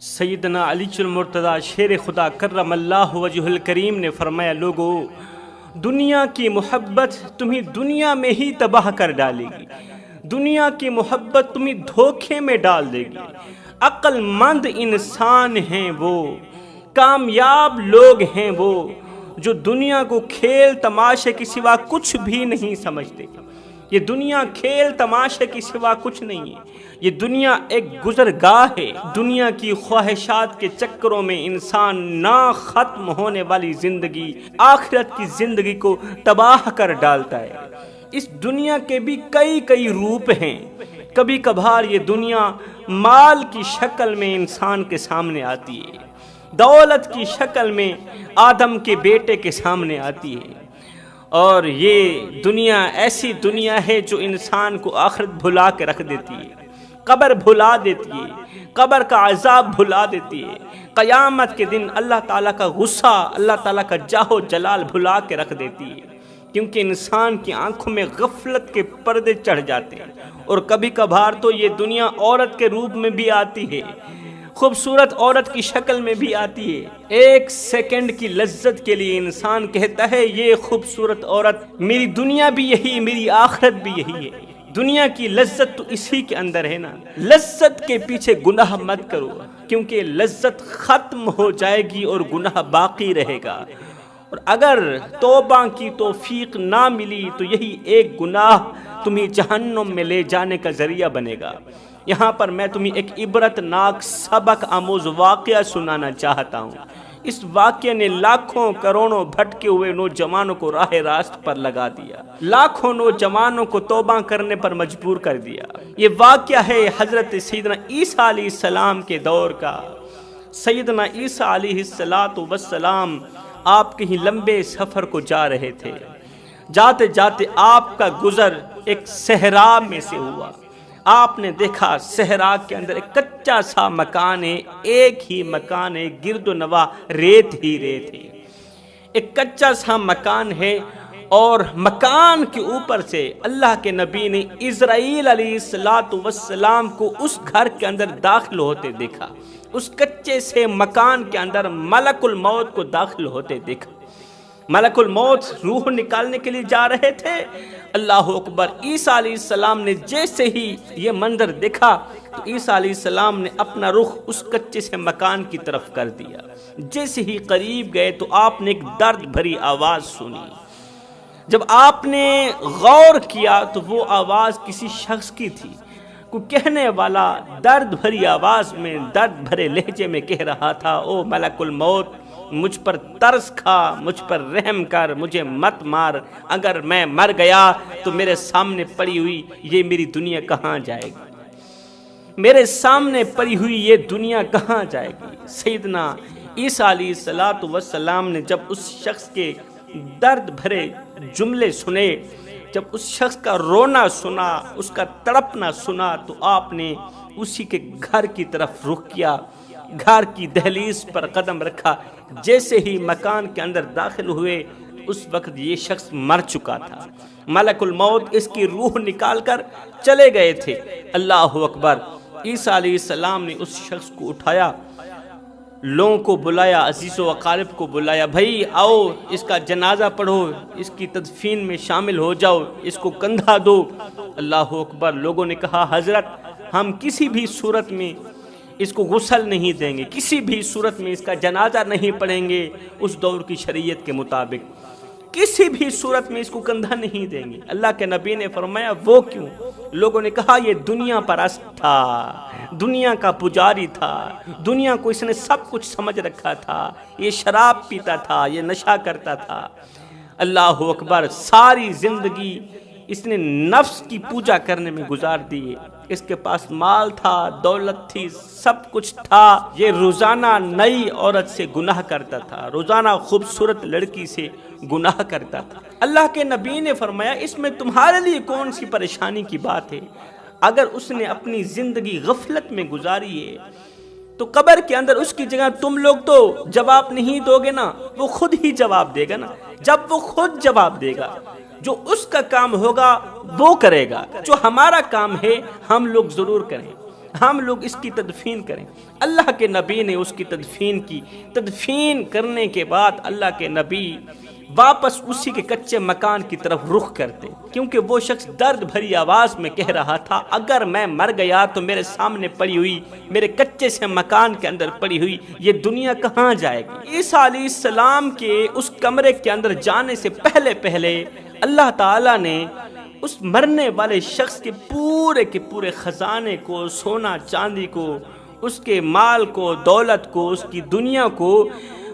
سیدنا علی المرتضیٰ شیر خدا کرم اللہ وجہ الکریم نے فرمایا، لوگو دنیا کی محبت تمہیں دنیا میں ہی تباہ کر ڈالے گی، دنیا کی محبت تمہیں دھوکے میں ڈال دے گی۔ عقل مند انسان ہیں وہ، کامیاب لوگ ہیں وہ، جو دنیا کو کھیل تماشے کے سوا کچھ بھی نہیں سمجھتے۔ یہ دنیا کھیل تماشے کے سوا کچھ نہیں ہے، یہ دنیا ایک گزرگاہ ہے۔ دنیا کی خواہشات کے چکروں میں انسان نہ ختم ہونے والی زندگی، آخرت کی زندگی کو تباہ کر ڈالتا ہے۔ اس دنیا کے بھی کئی روپ ہیں۔ کبھی کبھار یہ دنیا مال کی شکل میں انسان کے سامنے آتی ہے، دولت کی شکل میں آدم کے بیٹے کے سامنے آتی ہے، اور یہ دنیا ایسی دنیا ہے جو انسان کو آخرت بھلا کے رکھ دیتی ہے، قبر بھلا دیتی ہے، قبر کا عذاب بھلا دیتی ہے، قیامت کے دن اللہ تعالیٰ کا غصہ، اللہ تعالیٰ کا جاہ و جلال بھلا کے رکھ دیتی ہے، کیونکہ انسان کی آنکھوں میں غفلت کے پردے چڑھ جاتے ہیں۔ اور کبھی کبھار تو یہ دنیا عورت کے روپ میں بھی آتی ہے، خوبصورت عورت کی شکل میں بھی آتی ہے۔ ایک سیکنڈ کی لذت کے لیے انسان کہتا ہے یہ خوبصورت عورت، میری دنیا بھی یہی، میری آخرت بھی یہی ہے۔ دنیا کی لذت تو اسی کے اندر ہے نا۔ لذت کے پیچھے گناہ مت کرو، کیونکہ لذت ختم ہو جائے گی اور گناہ باقی رہے گا، اور اگر توبہ کی توفیق نہ ملی تو یہی ایک گناہ تمہیں جہنم میں لے جانے کا ذریعہ بنے گا۔ یہاں پر میں تمہیں ایک عبرت ناک سبق آموز واقعہ سنانا چاہتا ہوں۔ اس واقعے نے لاکھوں کروڑوں بھٹکے ہوئے نوجوانوں کو راہ راست پر لگا دیا، لاکھوں نوجوانوں کو توبہ کرنے پر مجبور کر دیا۔ یہ واقعہ ہے حضرت سیدنا عیسیٰ علیہ السلام کے دور کا۔ سیدنا عیسیٰ علیہ السلام آپ کہیں لمبے سفر کو جا رہے تھے، جاتے جاتے آپ کا گزر ایک صحرا میں سے ہوا۔ آپ نے دیکھا صحرا کے اندر ایک کچا سا مکان ہے، ایک ہی مکان ہے، گرد و نواح ریت ہی ریت ہے۔ ایک کچا سا مکان ہے، اور مکان کے اوپر سے اللہ کے نبی نے اسرائیل علیہ السلام کو اس گھر کے اندر داخل ہوتے دیکھا۔ اس کچے سے مکان کے اندر ملک الموت کو داخل ہوتے دیکھا۔ ملک الموت روح نکالنے کے لیے جا رہے تھے۔ اللہ اکبر! عیسیٰ علیہ السلام نے جیسے ہی یہ منظر دیکھا تو عیسیٰ علیہ السلام نے اپنا رخ اس کچے سے مکان کی طرف کر دیا۔ جیسے ہی قریب گئے تو آپ نے ایک درد بھری آواز سنی۔ جب آپ نے غور کیا تو وہ آواز کسی شخص کی تھی۔ کوئی کہنے والا درد بھری آواز میں، درد بھرے لہجے میں کہہ رہا تھا، او ملک الموت، مجھ پر ترس کھا، مجھ پر رحم کر، مجھے مت مار۔ اگر میں مر گیا تو میرے سامنے پڑی ہوئی یہ میری دنیا کہاں جائے گی؟ میرے سامنے پڑی ہوئی یہ دنیا کہاں جائے گی؟ سیدنا عیسیٰ علیہ السلام نے جب اس شخص کے درد بھرے جملے سنے، جب اس شخص کا رونا سنا، اس کا تڑپنا سنا، تو آپ نے اسی کے گھر کی طرف رخ کیا، گھر کی دہلیز پر قدم رکھا۔ جیسے ہی مکان کے اندر داخل ہوئے اس وقت یہ شخص مر چکا تھا۔ ملک الموت اس کی روح نکال کر چلے گئے تھے۔ اللہ اکبر! عیسیٰ علیہ السلام نے اس شخص کو اٹھایا، لوگوں کو بلایا، عزیز و اقارب کو بلایا، بھائی آؤ اس کا جنازہ پڑھو، اس کی تدفین میں شامل ہو جاؤ، اس کو کندھا دو۔ اللہ اکبر! لوگوں نے کہا حضرت ہم کسی بھی صورت میں اس کو غسل نہیں دیں گے، کسی بھی صورت میں اس کا جنازہ نہیں پڑھیں گے، اس دور کی شریعت کے مطابق کسی بھی صورت میں اس کو کندھا نہیں دیں گے۔ اللہ کے نبی نے فرمایا وہ کیوں؟ لوگوں نے کہا یہ دنیا پرست تھا، دنیا کا پجاری تھا، دنیا کو اس نے سب کچھ سمجھ رکھا تھا، یہ شراب پیتا تھا، یہ نشہ کرتا تھا۔ اللہ اکبر! ساری زندگی اس نے نفس کی پوجا کرنے میں گزار دی۔ اس کے پاس مال تھا، دولت تھی، سب کچھ تھا۔ یہ روزانہ نئی عورت سے گناہ کرتا تھا، روزانہ خوبصورت لڑکی سے گناہ کرتا تھا۔ اللہ کے نبی نے فرمایا اس میں تمہارے لیے کون سی پریشانی کی بات ہے؟ اگر اس نے اپنی زندگی غفلت میں گزاری ہے تو قبر کے اندر اس کی جگہ تم لوگ تو جواب نہیں دو گے نا، وہ خود ہی جواب دے گا نا۔ جب وہ خود جواب دے گا، جو اس کا کام ہوگا وہ کرے گا، جو ہمارا کام ہے ہم لوگ ضرور کریں۔ ہم لوگ اس کی تدفین کریں۔ اللہ کے نبی نے اس کی تدفین کی۔ تدفین کرنے کے بعد اللہ کے نبی واپس اسی کے کچے مکان کی طرف رخ کرتے، کیونکہ وہ شخص درد بھری آواز میں کہہ رہا تھا اگر میں مر گیا تو میرے سامنے پڑی ہوئی، میرے کچے سے مکان کے اندر پڑی ہوئی یہ دنیا کہاں جائے گی۔ عیسیٰ علیہ السلام کے اس کمرے کے اندر جانے سے پہلے اللہ تعالیٰ نے اس مرنے والے شخص کے پورے خزانے کو، سونا چاندی کو، اس کے مال کو، دولت کو، اس کی دنیا کو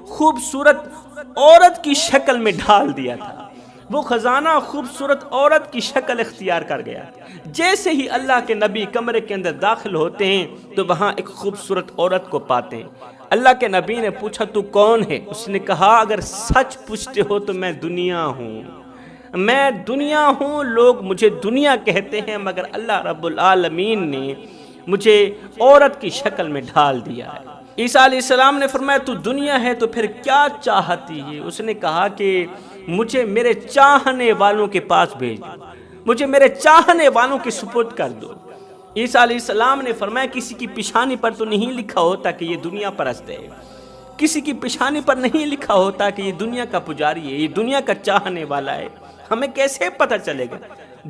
خوبصورت عورت کی شکل میں ڈھال دیا تھا۔ وہ خزانہ خوبصورت عورت کی شکل اختیار کر گیا۔ جیسے ہی اللہ کے نبی کمرے کے اندر داخل ہوتے ہیں تو وہاں ایک خوبصورت عورت کو پاتے ہیں۔ اللہ کے نبی نے پوچھا تو کون ہے؟ اس نے کہا اگر سچ پوچھتے ہو تو میں دنیا ہوں، میں دنیا ہوں، لوگ مجھے دنیا کہتے ہیں، مگر اللہ رب العالمین نے مجھے عورت کی شکل میں ڈھال دیا ہے۔ عیسیٰ علیہ السلام نے فرمایا تو دنیا ہے تو پھر کیا چاہتی ہے؟ اس نے کہا کہ مجھے میرے چاہنے والوں کے پاس بھیج دو، مجھے میرے چاہنے والوں کے سپرد کر دو۔ عیسیٰ علیہ السلام نے فرمایا کسی کی پیشانی پر تو نہیں لکھا ہوتا کہ یہ دنیا پرست ہے، کسی کی پیشانی پر نہیں لکھا ہوتا کہ یہ دنیا کا پجاری ہے، یہ دنیا کا چاہنے والا ہے۔ ہمیں کیسے پتہ چلے گا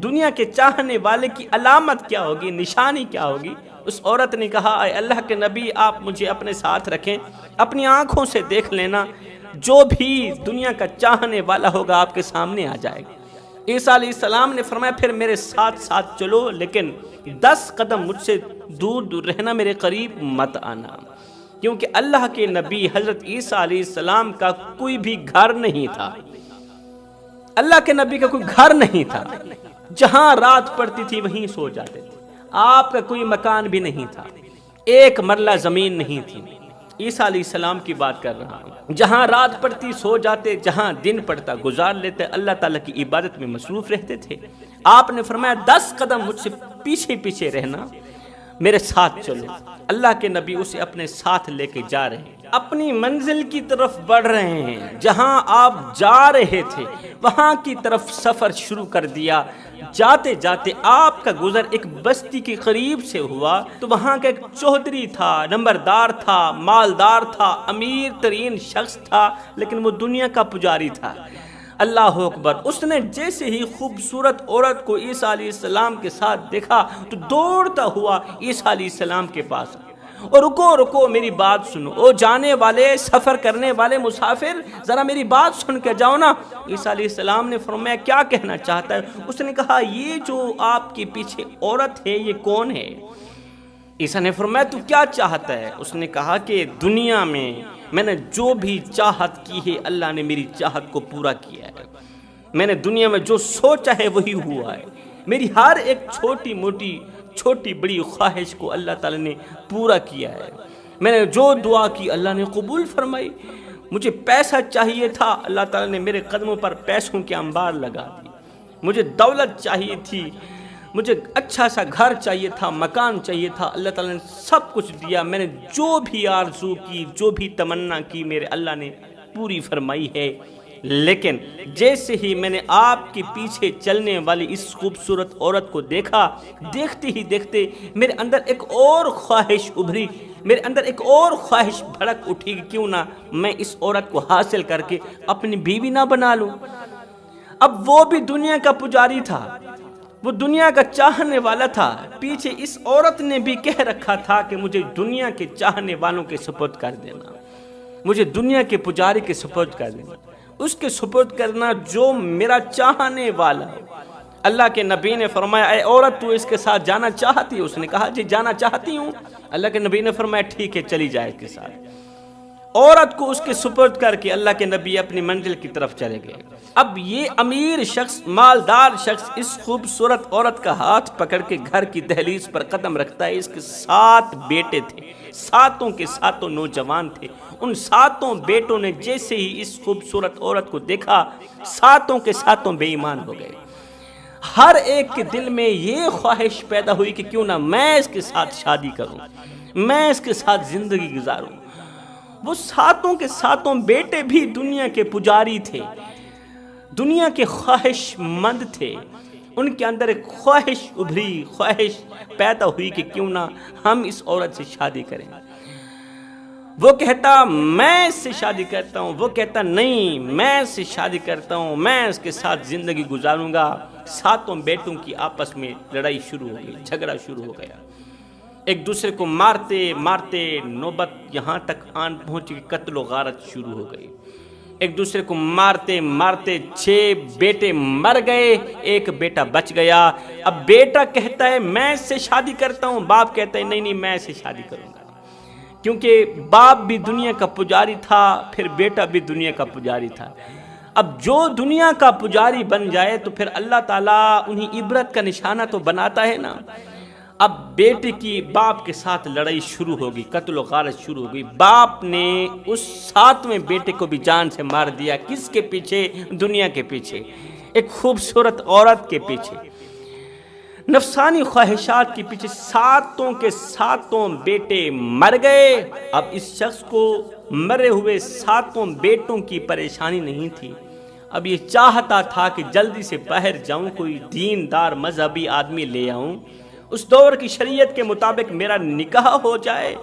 دنیا کے چاہنے والے کی علامت کیا ہوگی، نشانی کیا ہوگی؟ اس عورت نے کہا اے اللہ کے نبی آپ مجھے اپنے ساتھ رکھیں، اپنی آنکھوں سے دیکھ لینا، جو بھی دنیا کا چاہنے والا ہوگا آپ کے سامنے آ جائے گا۔ عیسیٰ علیہ السلام نے فرمایا پھر میرے ساتھ چلو، لیکن 10 قدم مجھ سے دور رہنا، میرے قریب مت آنا، کیونکہ اللہ کے نبی حضرت عیسیٰ علیہ السلام کا کوئی بھی گھر نہیں تھا۔ اللہ کے نبی کا کوئی گھر نہیں تھا، جہاں رات پڑتی تھی وہیں سو جاتے تھے۔ آپ کا کوئی مکان بھی نہیں تھا، ایک مرلہ زمین نہیں تھی۔ عیسیٰ علیہ السلام کی بات کر رہا ہوں، جہاں رات پڑتی سو جاتے، جہاں دن پڑتا گزار لیتے، اللہ تعالیٰ کی عبادت میں مصروف رہتے تھے۔ آپ نے فرمایا 10 قدم مجھ سے پیچھے رہنا، میرے ساتھ چلو۔ اللہ کے نبی اسے اپنے ساتھ لے کے جا رہے ہیں، اپنی منزل کی طرف بڑھ رہے ہیں۔ جہاں آپ جا رہے تھے وہاں کی طرف سفر شروع کر دیا۔ جاتے جاتے آپ کا گزر ایک بستی کے قریب سے ہوا تو وہاں کا ایک چودھری تھا، نمبردار تھا، مالدار تھا، امیر ترین شخص تھا، لیکن وہ دنیا کا پجاری تھا۔ اللہ اکبر! اس نے جیسے ہی خوبصورت عورت کو عیسیٰ علیہ السلام کے ساتھ دیکھا تو دوڑتا ہوا عیسیٰ علیہ السلام کے پاس، اور رکو میری بات سنو، او جانے والے، سفر کرنے والے مسافر، ذرا میری بات سن کے جاؤ نا۔ عیسیٰ علیہ السلام نے فرمایا کیا کہنا چاہتا ہے؟ اس نے کہا یہ جو آپ کے پیچھے عورت ہے یہ کون ہے؟ عیسیٰ نے فرمایا تو کیا چاہتا ہے؟ اس نے کہا کہ دنیا میں نے جو بھی چاہت کی ہے اللہ نے میری چاہت کو پورا کیا ہے، میں نے دنیا میں جو سوچا ہے وہی ہوا ہے، میری ہر ایک چھوٹی بڑی خواہش کو اللہ تعالیٰ نے پورا کیا ہے، میں نے جو دعا کی اللہ نے قبول فرمائی۔ مجھے پیسہ چاہیے تھا، اللہ تعالیٰ نے میرے قدموں پر پیسوں کے انبار لگا دی۔ مجھے دولت چاہیے تھی، مجھے اچھا سا گھر چاہیے تھا، مکان چاہیے تھا، اللہ تعالیٰ نے سب کچھ دیا۔ میں نے جو بھی آرزو کی، جو بھی تمنا کی، میرے اللہ نے پوری فرمائی ہے۔ لیکن جیسے ہی میں نے آپ کے پیچھے چلنے والی اس خوبصورت عورت کو دیکھا، دیکھتے میرے اندر ایک اور خواہش ابھری، میرے اندر ایک اور خواہش بھڑک اٹھی کہ کیوں نہ میں اس عورت کو حاصل کر کے اپنی بیوی نہ بنا لوں۔ اب وہ بھی دنیا کا پجاری تھا، وہ دنیا کا چاہنے والا تھا۔ پیچھے اس عورت نے بھی کہہ رکھا تھا کہ مجھے دنیا کے چاہنے والوں کے سپرد کر دینا، مجھے دنیا کے پجاری کے سپرد کر دینا، اس کے سپرد کرنا جو میرا چاہنے والا ہو۔ اللہ کے نبی نے فرمایا اے عورت تو اس کے ساتھ جانا چاہتی ہے؟ اس نے کہا جی جانا چاہتی ہوں۔ اللہ کے نبی نے فرمایا ٹھیک ہے چلی جائے اس کے ساتھ۔ عورت کو اس کے سپرد کر کے اللہ کے نبی اپنی منزل کی طرف چلے گئے۔ اب یہ امیر شخص، مالدار شخص اس خوبصورت عورت کا ہاتھ پکڑ کے گھر کی دہلیز پر قدم رکھتا ہے۔ اس کے 7 بیٹے تھے، 7 کے 7 نوجوان تھے۔ ان 7 بیٹوں نے جیسے ہی اس خوبصورت عورت کو دیکھا 7 کے 7 بے ایمان ہو گئے۔ ہر ایک کے دل میں یہ خواہش پیدا ہوئی کہ کیوں نہ میں اس کے ساتھ شادی کروں، میں اس کے ساتھ زندگی گزاروں۔ وہ 7 کے 7 بیٹے بھی دنیا کے پجاری تھے، دنیا کے خواہش مند تھے۔ ان کے اندر ایک خواہش ابھری، خواہش پیدا ہوئی کہ کیوں نہ ہم اس عورت سے شادی کریں۔ وہ کہتا میں اس سے شادی کرتا ہوں، وہ کہتا نہیں میں اس سے شادی کرتا ہوں، میں اس کے ساتھ زندگی گزاروں گا۔ ساتوں بیٹوں کی آپس میں لڑائی شروع ہو گئی، جھگڑا شروع ہو گیا، ایک دوسرے کو مارتے مارتے نوبت یہاں تک آن پہنچی کہ قتل و غارت شروع ہو گئی۔ ایک دوسرے کو مارتے مارتے 6 بیٹے مر گئے، ایک بیٹا بچ گیا۔ اب بیٹا کہتا ہے میں اس سے شادی کرتا ہوں، باپ کہتا ہے نہیں نہیں میں اس سے شادی کروں گا، کیونکہ باپ بھی دنیا کا پجاری تھا، پھر بیٹا بھی دنیا کا پجاری تھا۔ اب جو دنیا کا پجاری بن جائے تو پھر اللہ تعالیٰ انہیں عبرت کا نشانہ تو بناتا ہے نا۔ اب بیٹے کی باپ کے ساتھ لڑائی شروع ہوگی، قتل و غارت شروع ہوگی۔ باپ نے اس 7ویں بیٹے کو بھی جان سے مار دیا۔ کس کے پیچھے؟ دنیا کے پیچھے، ایک خوبصورت عورت کے پیچھے، نفسانی خواہشات کے پیچھے 7 کے 7 بیٹے مر گئے۔ اب اس شخص کو مرے ہوئے 7 بیٹوں کی پریشانی نہیں تھی، اب یہ چاہتا تھا کہ جلدی سے باہر جاؤں، کوئی دیندار مذہبی آدمی لے آؤں، اس دور کی شریعت کے مطابق میرا نکاح ہو جائے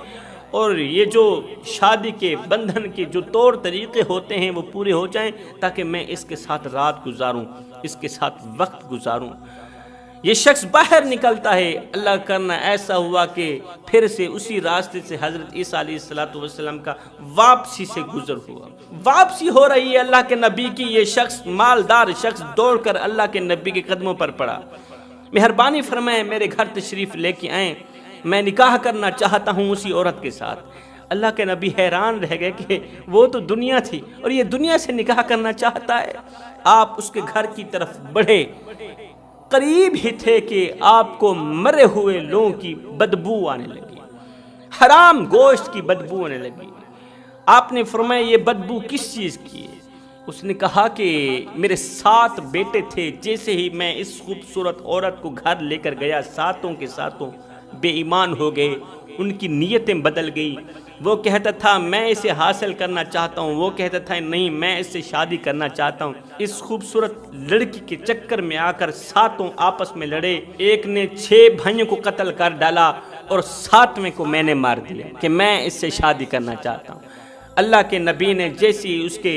اور یہ جو شادی کے بندھن کے جو طور طریقے ہوتے ہیں وہ پورے ہو جائیں، تاکہ میں اس کے ساتھ رات گزاروں، اس کے ساتھ وقت گزاروں۔ یہ شخص باہر نکلتا ہے، اللہ کرنا ایسا ہوا کہ پھر سے اسی راستے سے حضرت عیسیٰ علیہ السلام کا واپسی سے گزر ہوا۔ واپسی ہو رہی ہے اللہ کے نبی کی، یہ شخص مالدار شخص دوڑ کر اللہ کے نبی کے قدموں پر پڑا، مہربانی فرمائیں میرے گھر تشریف لے کے آئیں، میں نکاح کرنا چاہتا ہوں اسی عورت کے ساتھ۔ اللہ کے نبی حیران رہ گئے کہ وہ تو دنیا تھی اور یہ دنیا سے نکاح کرنا چاہتا ہے۔ آپ اس کے گھر کی طرف بڑھے، قریب ہی تھے کہ آپ کو مرے ہوئے لوگوں کی بدبو آنے لگی، حرام گوشت کی بدبو آنے لگی۔ آپ نے فرمایا یہ بدبو کس چیز کی ہے؟ اس نے کہا کہ میرے 7 بیٹے تھے، جیسے ہی میں اس خوبصورت عورت کو گھر لے کر گیا 7 کے 7 بے ایمان ہو گئے، ان کی نیتیں بدل گئی۔ وہ کہتا تھا میں اسے حاصل کرنا چاہتا ہوں، وہ کہتا تھا نہیں میں اس سے شادی کرنا چاہتا ہوں۔ اس خوبصورت لڑکی کے چکر میں آ کر 7 آپس میں لڑے، ایک نے 6 بھائیوں کو قتل کر ڈالا اور 7ویں کو میں نے مار دیا کہ میں اس سے شادی کرنا چاہتا ہوں۔ اللہ کے نبی نے جیسی اس کے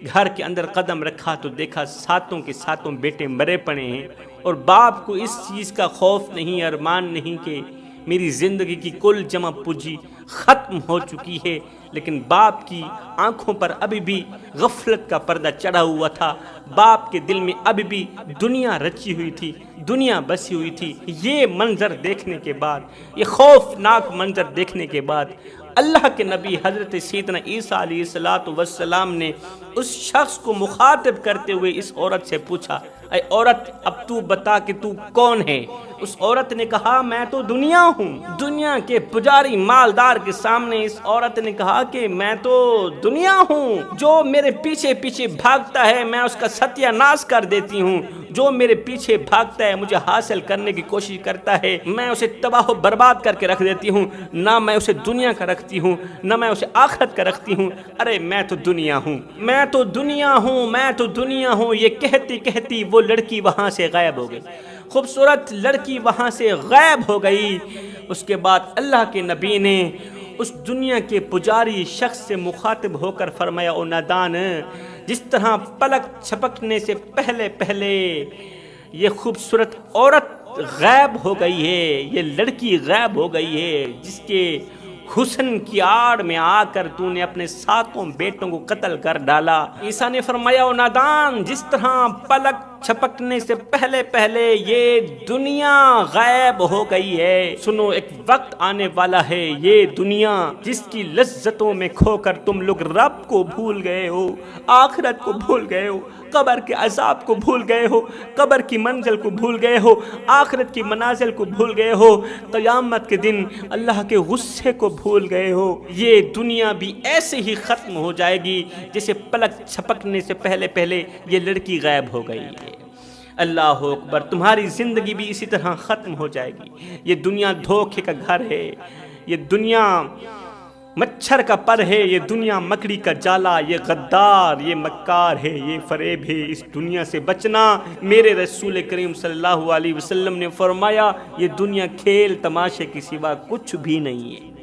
گھر کے اندر قدم رکھا تو دیکھا 7 کے 7 بیٹے مرے پڑے ہیں، اور باپ کو اس چیز کا خوف نہیں، ارمان نہیں کہ میری زندگی کی کل جمع پوجی ختم ہو چکی ہے، لیکن باپ کی آنکھوں پر ابھی بھی غفلت کا پردہ چڑھا ہوا تھا، باپ کے دل میں ابھی بھی دنیا رچی ہوئی تھی، دنیا بسی ہوئی تھی۔ یہ منظر دیکھنے کے بعد، یہ خوفناک منظر دیکھنے کے بعد اللہ کے نبی حضرت سیدنا عیسیٰ علیہ السلام نے اس شخص کو مخاطب کرتے ہوئے اس عورت سے پوچھا اے عورت اب تو بتا کہ تو کون ہے؟ اس عورت نے کہا میں تو دنیا ہوں۔ دنیا کے پجاری مالدار کے سامنے اس عورت نے کہا کہ میں تو دنیا ہوں، جو میرے پیچھے پیچھے بھاگتا ہے میں اس کا ستیہ ناش کر دیتی ہوں، جو میرے پیچھے بھاگتا ہے مجھے حاصل کرنے کی کوشش کرتا ہے میں اسے تباہ و برباد کر کے رکھ دیتی ہوں، نہ میں اسے دنیا کا رکھتی ہوں نہ میں اسے آخرت کا رکھتی ہوں۔ ارے میں تو دنیا ہوں، میں تو دنیا ہوں، میں تو دنیا ہوں۔ یہ کہتی کہتی وہ لڑکی وہاں سے غائب ہو گئی، خوبصورت لڑکی وہاں سے غائب ہو گئی۔ اس کے بعد اللہ کے نبی نے اس دنیا کے پجاری شخص سے مخاطب ہو کر فرمایا او نادان، جس طرح پلک چھپکنے سے پہلے پہلے یہ خوبصورت عورت غائب ہو گئی ہے، یہ لڑکی غائب ہو گئی ہے جس کے حسن کی آڑ میں آ کر تو نے اپنے 7 بیٹوں کو قتل کر ڈالا۔ عیسیٰ نے فرمایا او نادان، جس طرح پلک چھپکنے سے پہلے پہلے یہ دنیا غائب ہو گئی ہے، سنو ایک وقت آنے والا ہے یہ دنیا جس کی لذتوں میں کھو کر تم لوگ رب کو بھول گئے ہو، آخرت کو بھول گئے ہو، قبر کے عذاب کو بھول گئے ہو، قبر کی منزل کو بھول گئے ہو، آخرت کی منازل کو بھول گئے ہو، قیامت کے دن اللہ کے غصے کو بھول گئے ہو۔ یہ دنیا بھی ایسے ہی ختم ہو جائے گی جیسے پلک چھپکنے سے پہلے پہلے یہ لڑکی غائب ہو گئی ہے۔ اللہ اکبر، تمہاری زندگی بھی اسی طرح ختم ہو جائے گی۔ یہ دنیا دھوکے کا گھر ہے، یہ دنیا مچھر کا پر ہے یہ دنیا، مکڑی کا جالا، یہ غدار، یہ مکار ہے، یہ فریب ہے، اس دنیا سے بچنا۔ میرے رسول کریم صلی اللہ علیہ وسلم نے فرمایا یہ دنیا کھیل تماشے کے سوا کچھ بھی نہیں ہے۔